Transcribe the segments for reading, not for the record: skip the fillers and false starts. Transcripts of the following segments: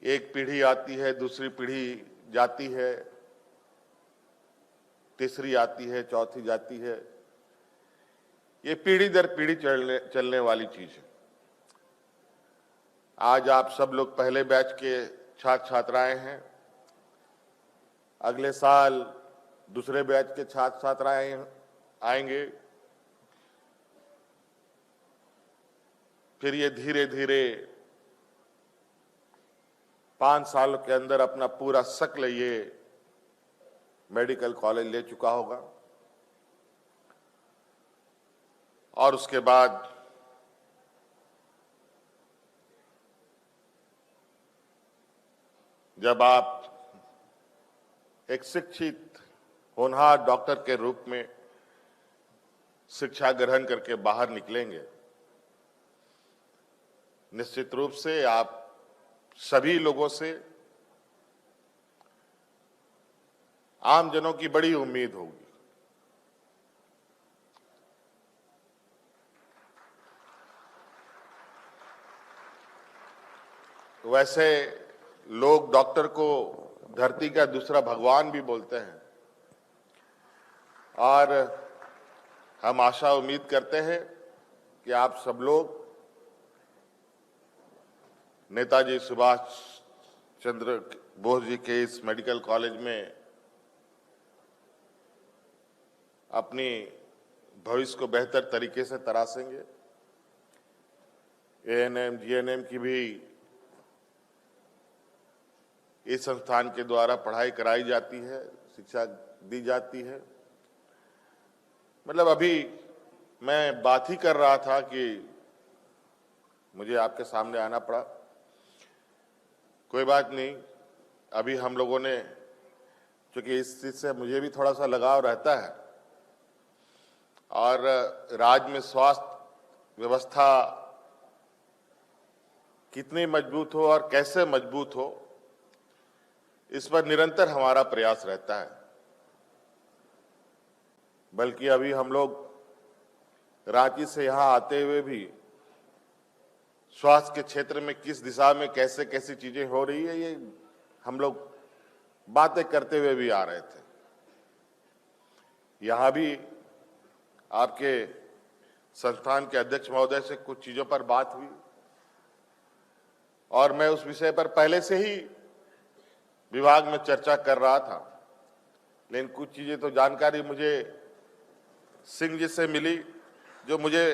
एक पीढ़ी आती है, दूसरी पीढ़ी जाती है, तीसरी आती है, चौथी जाती है। ये पीढ़ी दर पीढ़ी चलने वाली चीज है। आज आप सब लोग पहले बैच के छात्र छात्राएं हैं, अगले साल दूसरे बैच के छात्र छात्राएं आएंगे, फिर ये धीरे धीरे 5 साल के अंदर अपना पूरा शक्ल ये मेडिकल कॉलेज ले चुका होगा। और उसके बाद जब आप एक शिक्षित होनहार डॉक्टर के रूप में शिक्षा ग्रहण करके बाहर निकलेंगे, निश्चित रूप से आप सभी लोगों से, आम जनों की बड़ी उम्मीद होगी। वैसे लोग डॉक्टर को धरती का दूसरा भगवान भी बोलते हैं, और हम आशा उम्मीद करते हैं कि आप सब लोग नेताजी सुभाष चंद्र बोस जी के इस मेडिकल कॉलेज में अपनी भविष्य को बेहतर तरीके से तराशेंगे। एएनएम, जीएनएम की भी इस संस्थान के द्वारा पढ़ाई कराई जाती है, शिक्षा दी जाती है। मतलब अभी मैं बात ही कर रहा था कि मुझे आपके सामने आना पड़ा। कोई बात नहीं, अभी हम लोगों ने, क्योंकि इस चीज से मुझे भी थोड़ा सा लगाव रहता है, और राज्य में स्वास्थ्य व्यवस्था कितनी मजबूत हो और कैसे मजबूत हो, इस पर निरंतर हमारा प्रयास रहता है। बल्कि अभी हम लोग रांची से यहां आते हुए भी स्वास्थ्य के क्षेत्र में किस दिशा में कैसे कैसी चीजें हो रही है, ये हम लोग बातें करते हुए भी आ रहे थे। यहां भी आपके संस्थान के अध्यक्ष महोदय से कुछ चीजों पर बात हुई, और मैं उस विषय पर पहले से ही विभाग में चर्चा कर रहा था, लेकिन कुछ चीजें तो जानकारी मुझे सिंह जी से मिली जो मुझे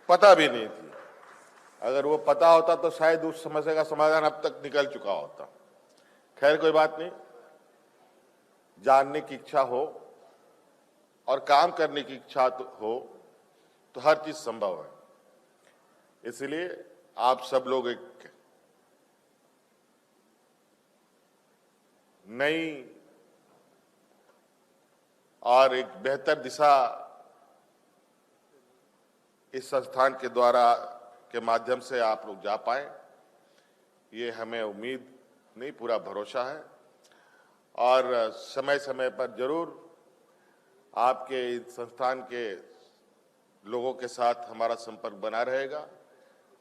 पता भी नहीं थी। अगर वो पता होता तो शायद उस समस्या का समाधान अब तक निकल चुका होता। खैर कोई बात नहीं, जानने की इच्छा हो और काम करने की इच्छा हो तो हर चीज संभव है। इसलिए आप सब लोग एक नई और एक बेहतर दिशा इस संस्थान के द्वारा के माध्यम से आप लोग जा पाए, ये हमें उम्मीद नहीं, पूरा भरोसा है। और समय समय पर जरूर आपके इस संस्थान के लोगों के साथ हमारा संपर्क बना रहेगा,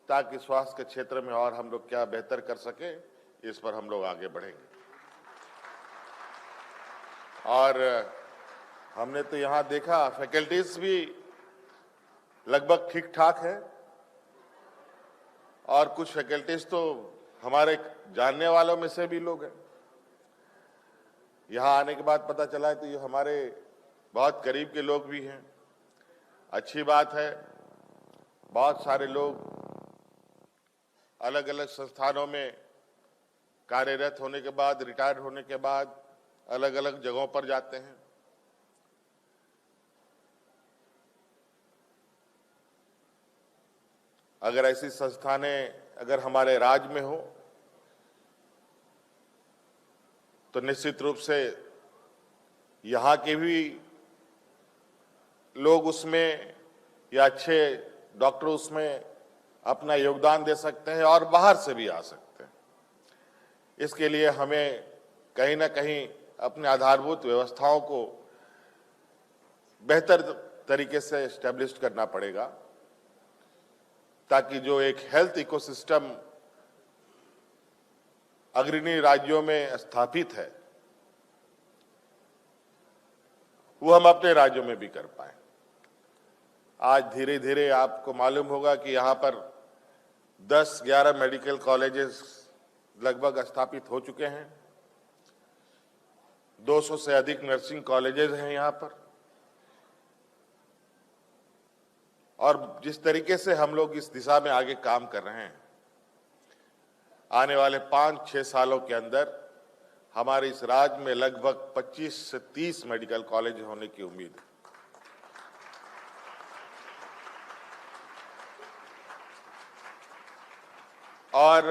ताकि स्वास्थ्य के क्षेत्र में और हम लोग क्या बेहतर कर सकें, इस पर हम लोग आगे बढ़ेंगे। और हमने तो यहाँ देखा फैकल्टीज भी लगभग ठीक ठाक है, और कुछ फैकल्टीज तो हमारे जानने वालों में से भी लोग हैं। यहाँ आने के बाद पता चला है तो ये हमारे बहुत करीब के लोग भी हैं। अच्छी बात है, बहुत सारे लोग अलग अलग संस्थानों में कार्यरत होने के बाद, रिटायर होने के बाद अलग अलग जगहों पर जाते हैं। अगर ऐसी संस्थानें अगर हमारे राज्य में हो तो निश्चित रूप से यहाँ के भी लोग उसमें, या अच्छे डॉक्टर उसमें अपना योगदान दे सकते हैं, और बाहर से भी आ सकते हैं। इसके लिए हमें कहीं ना कहीं अपने आधारभूत व्यवस्थाओं को बेहतर तरीके से एस्टेब्लिश करना पड़ेगा, ताकि जो एक हेल्थ इकोसिस्टम अग्रणी राज्यों में स्थापित है वो हम अपने राज्यों में भी कर पाए। आज धीरे धीरे आपको मालूम होगा कि यहाँ पर 10-11 मेडिकल कॉलेजेस लगभग स्थापित हो चुके हैं। 200 से अधिक नर्सिंग कॉलेजेस हैं यहाँ पर। और जिस तरीके से हम लोग इस दिशा में आगे काम कर रहे हैं, आने वाले 5-6 सालों के अंदर हमारे इस राज्य में लगभग 25 से 30 मेडिकल कॉलेज होने की उम्मीद है। और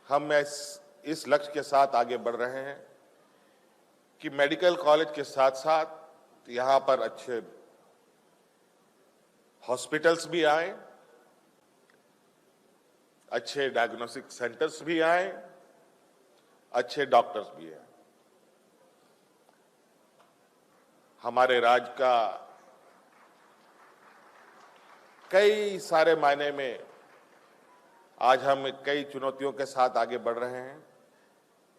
हम इस लक्ष्य के साथ आगे बढ़ रहे हैं कि मेडिकल कॉलेज के साथ साथ यहाँ पर अच्छे हॉस्पिटल्स भी आए, अच्छे डायग्नोस्टिक सेंटर्स भी आए, अच्छे डॉक्टर्स भी हैं। हमारे राज्य का कई सारे मायने में आज हम कई चुनौतियों के साथ आगे बढ़ रहे हैं,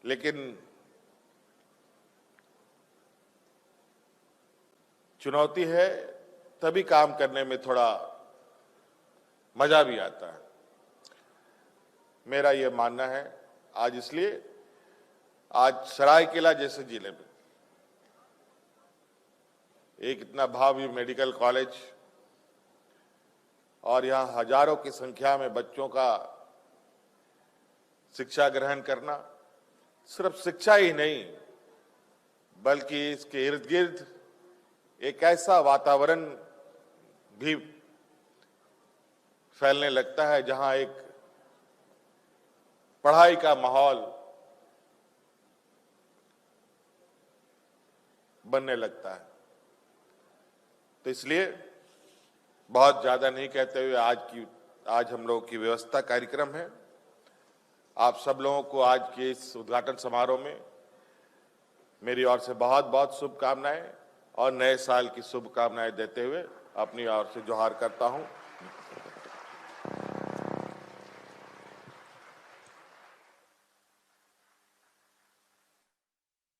लेकिन चुनौती है तभी काम करने में थोड़ा मजा भी आता है। मेरा ये मानना है आज, इसलिए आज सरायकेला जैसे जिले में एक इतना भावी मेडिकल कॉलेज और यहाँ हजारों की संख्या में बच्चों का शिक्षा ग्रहण करना, सिर्फ शिक्षा ही नहीं बल्कि इसके इर्द गिर्द एक ऐसा वातावरण भी फैलने लगता है जहां एक पढ़ाई का माहौल बनने लगता है। तो इसलिए बहुत ज्यादा नहीं कहते हुए आज हम लोगों की व्यवस्था कार्यक्रम है। आप सब लोगों को आज के इस उद्घाटन समारोह में मेरी ओर से बहुत बहुत शुभकामनाएं और नए साल की शुभकामनाएं देते हुए अपनी ओर से जोहार करता हूं।